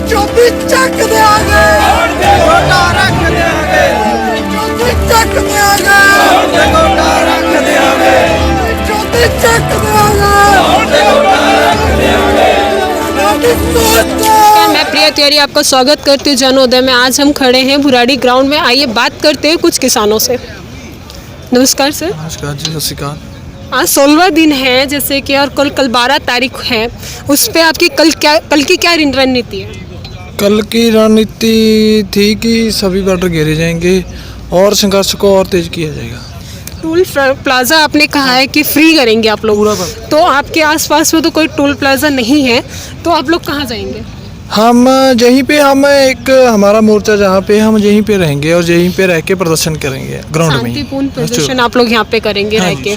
चौथी चक देंगे, गोटा रख देंगे, चौथी चक देंगे, गोटा रख देंगे, चौथी चक देंगे, गोटा रख देंगे। मैं प्रिया तिवारी आपका स्वागत करती हूँ जनोदय में। आज हम खड़े हैं भुराड़ी ग्राउंड में। आइए बात करते हैं कुछ किसानों से। नमस्कार सर। नमस्कार जी, सत श्री अकाल। आज 16वां दिन है जैसे कि, और कल 12 तारीख है। उस पे आपकी कल की क्या रणनीति है? कल की रणनीति थी कि सभी बॉर्डर घेरे जाएंगे और संघर्ष को और तेज किया जाएगा। टोल प्लाजा आपने कहा है कि फ्री करेंगे आप लोग, तो आपके आसपास में तो कोई टोल प्लाजा नहीं है, तो आप लोग कहाँ जाएंगे? हम यहीं पे, हम एक हमारा मोर्चा जहाँ पे हम यहीं पे रहेंगे और यहीं पे रह के प्रदर्शन करेंगे ग्राउंड में। शांतिपूर्ण प्रदर्शन आप लोग यहाँ पे करेंगे रह के?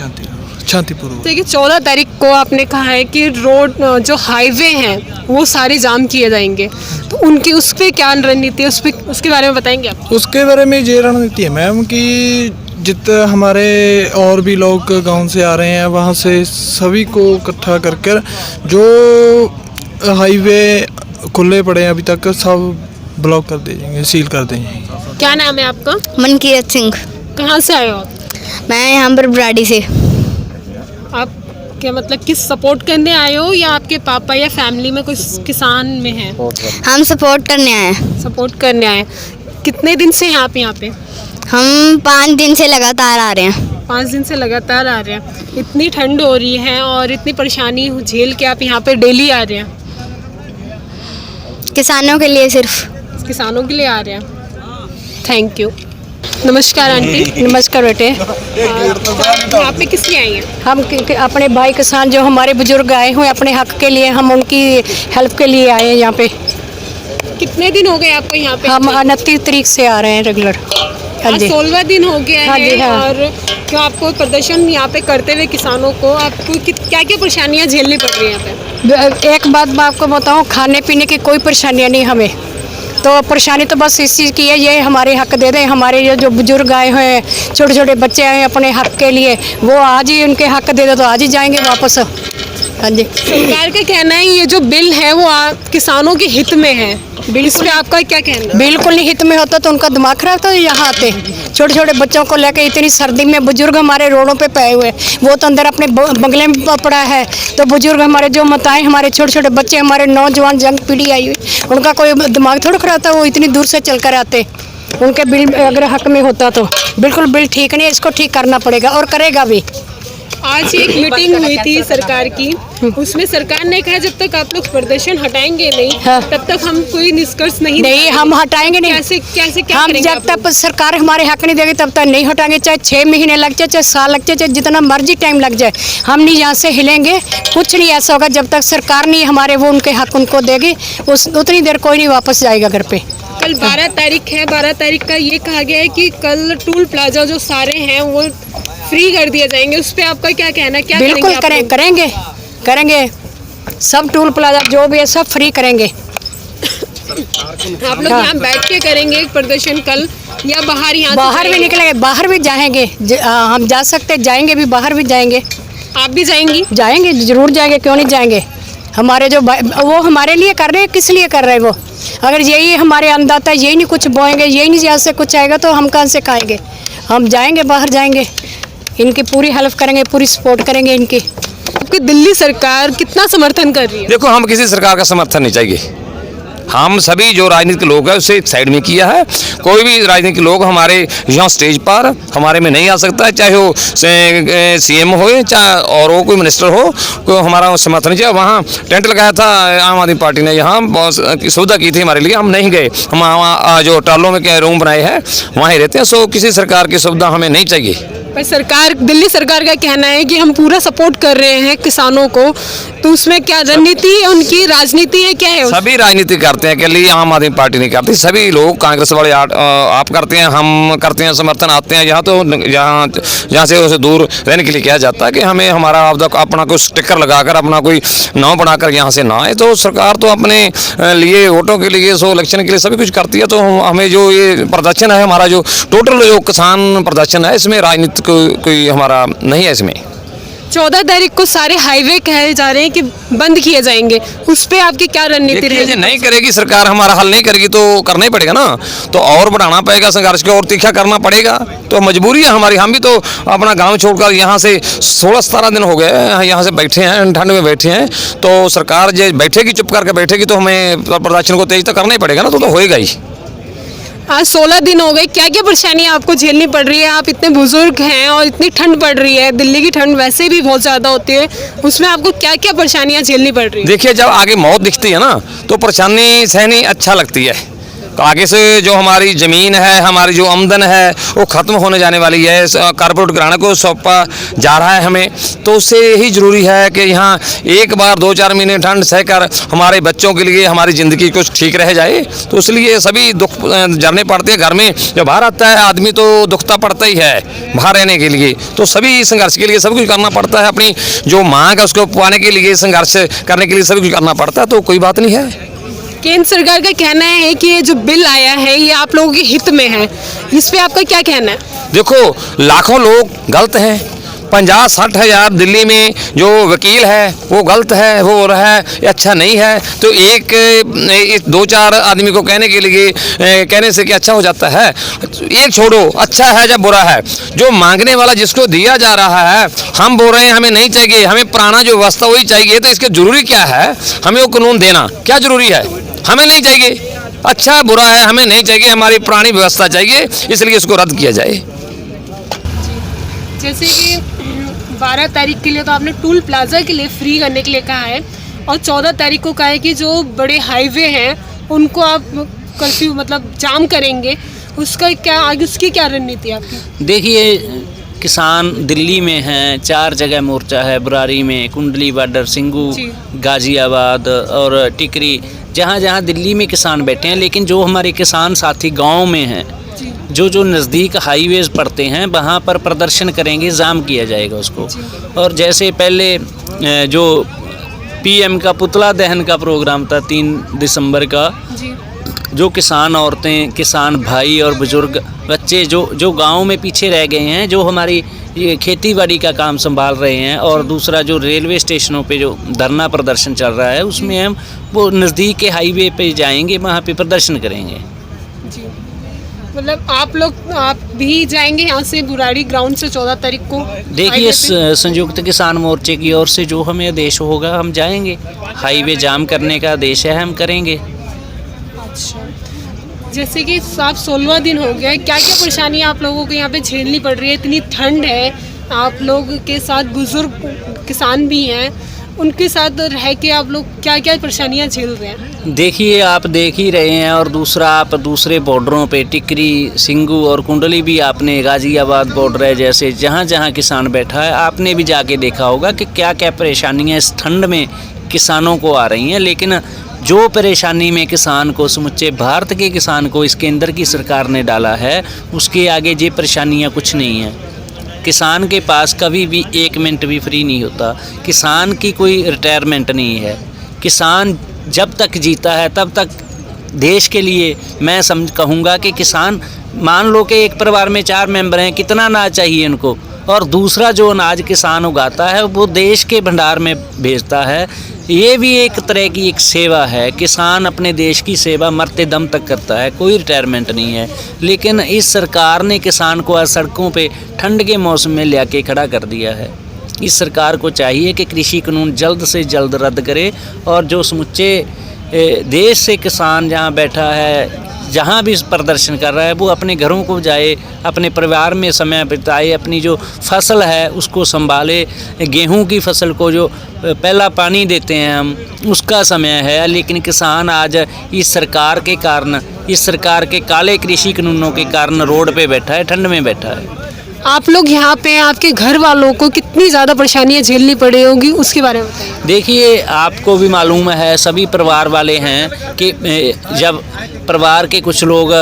शांतिपूर्वक। देखिए 14 तारीख को आपने कहा है कि रोड जो हाईवे हैं वो सारे जाम किए जाएंगे, तो उनकी उस पर क्या रणनीति है, उसके बारे में बताएंगे आप? उसके बारे में ये रणनीति है मैम कि जितने हमारे और भी लोग गांव से आ रहे हैं वहाँ से सभी को इकट्ठा कर कर जो हाईवे खुले पड़े हैं अभी तक सब ब्लॉक कर देंगे, सील कर देंगे। क्या नाम है आपका? मनकीरत सिंह। कहाँ से आए हो? मैं यहाँ पर बुराड़ी से। आप क्या मतलब किस सपोर्ट करने आए हो, या आपके पापा या फैमिली में कोई किसान में है? हम सपोर्ट करने आए हैं। सपोर्ट करने आए। कितने दिन से हैं आप यहाँ पे? हम 5 दिन से लगातार आ रहे हैं। 5 दिन से लगातार आ रहे हैं। इतनी ठंड हो रही है और इतनी परेशानी झेल के आप यहाँ पे डेली आ रहे हैं? किसानों के लिए, सिर्फ किसानों के लिए आ रहे हैं। Thank you. नमस्कार आंटी। नमस्कार बेटे। यहाँ पे किस लिए आई हैं? हम अपने भाई किसान जो हमारे बुजुर्ग आए हुए अपने हक के लिए, हम उनकी हेल्प के लिए आए हैं यहाँ पे। कितने दिन हो गए आपको यहाँ पे? हम 29 तारीख से आ रहे हैं रेगुलर। आज 16वां दिन हो गया हाँ जी, है। हाँ। और क्या आपको प्रदर्शन यहाँ पे करते हुए किसानों को आपको क्या क्या परेशानियाँ झेलनी पड़ रही है यहाँ पे? एक बात मैं आपको बताऊँ, खाने पीने की कोई परेशानियाँ नहीं हमें। तो परेशानी तो बस इस चीज़ की है, ये हमारे हक दे दें। हमारे ये जो बुजुर्ग आए हुए हैं, छोटे छोटे बच्चे आए हैं अपने हक के लिए, वो आज ही उनके हक दे दो तो आज ही जाएंगे वापस। हाँ जी। सरकार का कहना है ये जो बिल है वो किसानों के हित में है। इस पे आपका क्या कहना है? बिल्कुल नहीं हित में होता तो उनका दिमाग खराब तो यहाँ आते। छोटे छोटे बच्चों को लेकर इतनी सर्दी में बुजुर्ग हमारे रोडों पे पड़े हुए, वो तो अंदर अपने बंगले में पड़ा है। तो बुजुर्ग हमारे जो माताएं, हमारे छोटे छोटे बच्चे, हमारे नौजवान जंग पीढ़ी आई हुई, उनका कोई दिमाग थोड़ा खराब था, वो इतनी दूर से चल कर आते। उनके बिल अगर हक में होता तो बिल्कुल बिल ठीक नहीं है, इसको ठीक करना पड़ेगा और करेगा भी। आज एक मीटिंग हुई थी सरकार की, उसमें सरकार ने कहा जब तक आप लोग प्रदर्शन हटाएंगे नहीं, हाँ। तब तक हम कोई निष्कर्ष नहीं हम हटाएंगे नहीं। कैसे क्या हम करेंगे जब तक सरकार हमारे हक नहीं देगी तब तक नहीं हटाएंगे, चाहे 6 महीने लग जाए, चाहे साल लग जाए, चाहे जितना मर्जी टाइम लग जाए, हम नहीं यहाँ से हिलेंगे। कुछ नहीं ऐसा होगा जब तक सरकार नहीं हमारे वो उनके हक उनको देगी, उतनी देर कोई नहीं वापस जाएगा घर पे। कल 12 तारीख है। 12 तारीख का ये कहा गया है कि कल टोल प्लाजा जो सारे हैं वो फ्री कर दिए जाएंगे। उस पर आपका क्या कहना है? क्या बिल्कुल करेंगे सब टोल प्लाजा जो भी है सब फ्री करेंगे। आप लोग यहाँ बैठ के करेंगे प्रदर्शन कल, या बाहर? यहाँ बाहर भी निकलेंगे, बाहर भी जाएंगे। हम जा सकते, जाएंगे भी, बाहर भी जाएंगे। आप भी जाएंगी? जाएंगे, जरूर जाएंगे, क्यों नहीं जाएंगे। हमारे जो वो हमारे लिए कर रहे हैं, किस लिए कर रहे हैं वो? अगर यही हमारे अन्नदाता यही नहीं कुछ बोएंगे, यही नहीं यहाँ से कुछ आएगा तो हम कहाँ से खाएंगे? हम जाएंगे, बाहर जाएंगे, इनकी पूरी हेल्प करेंगे, पूरी सपोर्ट करेंगे इनकी। आपकी दिल्ली सरकार कितना समर्थन कर रही है? देखो, हम किसी सरकार का समर्थन नहीं चाहिए। हम सभी जो राजनीतिक लोग हैं उसे साइड में किया है। कोई भी राजनीतिक लोग हमारे यहाँ स्टेज पर हमारे में नहीं आ सकता है, चाहे वो सीएम हो चाहे और वो कोई मिनिस्टर हो, कोई हमारा समर्थन नहीं चाहिए। वहाँ टेंट लगाया था आम आदमी पार्टी ने, यहाँ बहुत सुविधा की थी हमारे लिए, हम नहीं गए। हम वहाँ जो टालों में क्या रूम बनाए हैं वहाँ ही रहते हैं। सो किसी सरकार की सुविधा हमें नहीं चाहिए। पर सरकार, दिल्ली सरकार का कहना है कि हम पूरा सपोर्ट कर रहे हैं किसानों को, तो उसमें क्या रणनीति है उनकी, राजनीति है, क्या है? सभी राजनीति करते हैं, के लिए आम आदमी पार्टी नहीं करती। सभी लोग, कांग्रेस वाले आप करते हैं, हम करते हैं, समर्थन आते हैं यहाँ। तो यहाँ से उसे दूर रहने के लिए किया जाता है कि हमें हमारा अपना कोई स्टिकर लगाकर अपना कोई नाम बनाकर यहाँ से ना आए। तो सरकार तो अपने लिए वोटों के लिए, सो इलेक्शन के लिए सभी कुछ करती है। तो हमें जो ये प्रदर्शन है हमारा, जो टोटल जो किसान प्रदर्शन है, इसमें राजनीति कोई हमारा नहीं है इसमें। 14 तारीख को सारे हाईवे कहे जा रहे हैं कि बंद किए जाएंगे, उस पे आपकी क्या रणनीति देखिए, रहेगी? ये नहीं करेगी सरकार, हमारा हल नहीं करेगी तो करना ही पड़ेगा ना, तो और बढ़ाना पड़ेगा संघर्ष को, और तीखा करना पड़ेगा, तो मजबूरी है हमारी। हम भी तो अपना गांव छोड़कर यहाँ से 16-17 दिन हो गए यहाँ से बैठे हैं, ठंड में बैठे हैं, तो सरकार जो बैठेगी, चुप करके बैठेगी, तो हमें प्रदर्शन को तेज तो करना ही पड़ेगा ना, तो होएगा ही। आज 16 दिन हो गए, क्या क्या परेशानियां आपको झेलनी पड़ रही है? आप इतने बुजुर्ग हैं और इतनी ठंड पड़ रही है, दिल्ली की ठंड वैसे भी बहुत ज़्यादा होती है, उसमें आपको क्या क्या परेशानियां झेलनी पड़ रही है? देखिए, जब आगे मौत दिखती है ना तो परेशानी सहनी अच्छा लगती है। तो आगे से जो हमारी ज़मीन है, हमारी जो आमदन है वो ख़त्म होने जाने वाली है, कारपोरेट घराने को सौंपा जा रहा है हमें, तो उससे यही ज़रूरी है कि यहाँ एक बार 2-4 महीने ठंड सहकर हमारे बच्चों के लिए हमारी ज़िंदगी कुछ ठीक रह जाए, तो इसलिए सभी दुख झरने पड़ते हैं। घर में जब बाहर आता है आदमी तो दुखता पड़ता ही है बाहर रहने के लिए, तो सभी संघर्ष के लिए सब कुछ करना पड़ता है, अपनी जो मांग है उसको पाने के लिए संघर्ष करने के लिए सब कुछ करना पड़ता है, तो कोई बात नहीं है। केंद्र सरकार का कहना है कि ये जो बिल आया है ये आप लोगों के हित में है, इस पे आपका क्या कहना है? देखो, लाखों लोग गलत हैं, 50-60 हज़ार दिल्ली में जो वकील है वो गलत है, वो हो रहा है, ये अच्छा नहीं है, तो एक 2-4 आदमी को कहने के लिए कहने से कि अच्छा हो जाता है? एक छोड़ो, अच्छा है जब बुरा है, जो मांगने वाला जिसको दिया जा रहा है, हम बोल रहे हैं हमें नहीं चाहिए, हमें पुराना जो व्यवस्था वही चाहिए, तो इसके ज़रूरी क्या है? हमें वो कानून देना क्या ज़रूरी है? हमें नहीं चाहिए, अच्छा बुरा है, हमें नहीं चाहिए, हमारी पुरानी व्यवस्था चाहिए, इसलिए इसको रद्द किया जाए। जैसे कि 12 तारीख के लिए तो आपने टोल प्लाजा के लिए फ्री करने के लिए कहा है, और 14 तारीख को कहा है कि जो बड़े हाईवे हैं उनको आप कर्फ्यू मतलब जाम करेंगे, उसका क्या आगे उसकी क्या रणनीति है आपकी? देखिए, किसान दिल्ली में हैं, 4 जगह मोर्चा है, बुरारी में, कुंडली बॉर्डर, सिंगू, गाजियाबाद और टिकरी, जहाँ जहाँ दिल्ली में किसान बैठे हैं, लेकिन जो हमारे किसान साथी गांव में हैं, जो नज़दीक हाईवेज़ पड़ते हैं, वहाँ पर प्रदर्शन करेंगे, जाम किया जाएगा उसको। और जैसे पहले जो पीएम का पुतला दहन का प्रोग्राम था 3 दिसंबर का, जो किसान औरतें, किसान भाई और बुजुर्ग बच्चे जो गांव में पीछे रह गए हैं, जो हमारी ये खेती बाड़ी का काम संभाल रहे हैं, और दूसरा जो रेलवे स्टेशनों पे जो धरना प्रदर्शन चल रहा है, उसमें हम वो नज़दीक के हाईवे पे जाएंगे, वहाँ पे प्रदर्शन करेंगे। जी, मतलब आप भी जाएंगे यहाँ से बुराड़ी ग्राउंड से 14 तारीख को? देखिए, संयुक्त किसान मोर्चे की ओर से जो हमें आदेश होगा हम जाएंगे, हाईवे जाम करने का आदेश है, हम करेंगे। अच्छा, जैसे कि साफ 16 दिन हो गया, क्या क्या परेशानी आप लोगों को यहाँ पे झेलनी पड़ रही है? इतनी ठंड है, आप लोग के साथ बुजुर्ग किसान भी हैं, उनके साथ रह के आप लोग क्या क्या परेशानियाँ झेल रहे हैं? देखिए, आप देख ही रहे हैं, और दूसरा आप दूसरे बॉर्डरों पे टिकरी, सिंगू और कुंडली भी आपने, गाजियाबाद बॉर्डर है, जैसे जहाँ जहाँ किसान बैठा है, आपने भी जाके देखा होगा कि क्या क्या परेशानियाँ इस ठंड में किसानों को आ रही हैं। लेकिन जो परेशानी में किसान को, समुच्चे भारत के किसान को इसके अंदर की सरकार ने डाला है, उसके आगे ये परेशानियाँ कुछ नहीं हैं। किसान के पास कभी भी 1 मिनट भी फ्री नहीं होता, किसान की कोई रिटायरमेंट नहीं है। किसान जब तक जीता है तब तक देश के लिए, मैं कहूँगा कि किसान, मान लो कि एक परिवार में 4 मेंबर हैं, कितना अनाज चाहिए उनको, और दूसरा जो अनाज किसान उगाता है वो देश के भंडार में भेजता है। ये भी एक तरह की एक सेवा है, किसान अपने देश की सेवा मरते दम तक करता है, कोई रिटायरमेंट नहीं है। लेकिन इस सरकार ने किसान को आज सड़कों पे ठंड के मौसम में ले आके खड़ा कर दिया है। इस सरकार को चाहिए कि कृषि कानून जल्द से जल्द रद्द करे, और जो समुच्चे देश से किसान जहाँ बैठा है, जहाँ भी प्रदर्शन कर रहा है, वो अपने घरों को जाए, अपने परिवार में समय बिताए, अपनी जो फसल है उसको संभाले। गेहूं की फसल को जो पहला पानी देते हैं हम, उसका समय है। लेकिन किसान आज इस सरकार के कारण, इस सरकार के काले कृषि कानूनों के कारण रोड पे बैठा है, ठंड में बैठा है। आप लोग यहाँ पे, आपके घर वालों को कितनी ज़्यादा परेशानियाँ झेलनी पड़ी होगी, उसके बारे में बताइए। देखिए, आपको भी मालूम है, सभी परिवार वाले हैं कि जब परिवार के कुछ लोग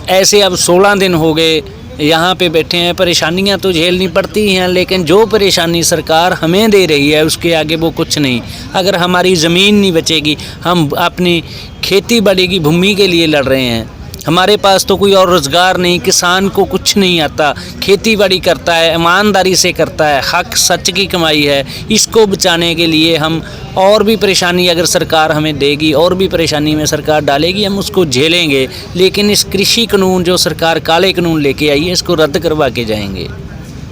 ऐसे, अब 16 दिन हो गए यहाँ पे बैठे हैं, परेशानियाँ तो झेलनी पड़ती हैं, लेकिन जो परेशानी सरकार हमें दे रही है उसके आगे वो कुछ नहीं। अगर हमारी ज़मीन नहीं बचेगी, हम अपनी खेती बाड़ी की भूमि के लिए लड़ रहे हैं, हमारे पास तो कोई और रोज़गार नहीं, किसान को कुछ नहीं आता, खेती बाड़ी करता है, ईमानदारी से करता है, हक सच की कमाई है। इसको बचाने के लिए हम और भी परेशानी अगर सरकार हमें देगी, और भी परेशानी में सरकार डालेगी, हम उसको झेलेंगे। लेकिन इस कृषि कानून जो सरकार काले कानून लेके आई है, इसको रद्द करवा के जाएंगे।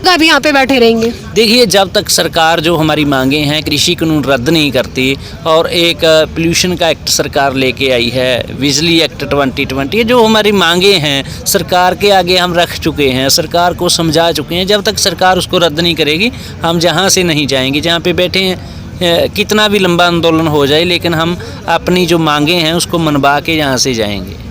आप यहाँ पे बैठे रहेंगे? देखिए, जब तक सरकार जो हमारी मांगे हैं कृषि कानून रद्द नहीं करती, और एक पोल्यूशन का एक्ट सरकार लेके आई है, बिजली एक्ट 2020, ये जो हमारी मांगे हैं सरकार के आगे हम रख चुके हैं, सरकार को समझा चुके हैं। जब तक सरकार उसको रद्द नहीं करेगी, हम जहाँ से नहीं जाएंगे। जहाँ पे बैठे हैं, कितना भी लंबा आंदोलन हो जाए, लेकिन हम अपनी जो मांगे हैं उसको मनवा के यहाँ से जाएंगे।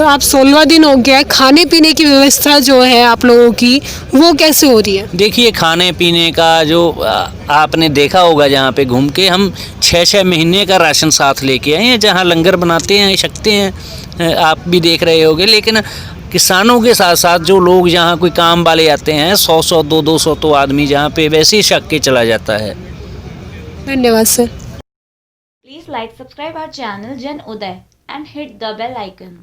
आप 16वां दिन हो गया है, खाने पीने की व्यवस्था जो है आप लोगों की वो कैसे हो रही है? देखिए, खाने पीने का जो आपने देखा होगा, जहाँ पे घूम के हम 6-6 महीने का राशन साथ लेके आए हैं। जहाँ लंगर बनाते हैं, छकते हैं, आप भी देख रहे होंगे। लेकिन किसानों के साथ साथ जो लोग यहाँ कोई काम वाले आते हैं, 100-100, 200-200 तो आदमी जहाँ पे वैसे ही छक के चला जाता है। धन्यवाद sir. Please like, subscribe our channel Jan Uday and hit the bell icon.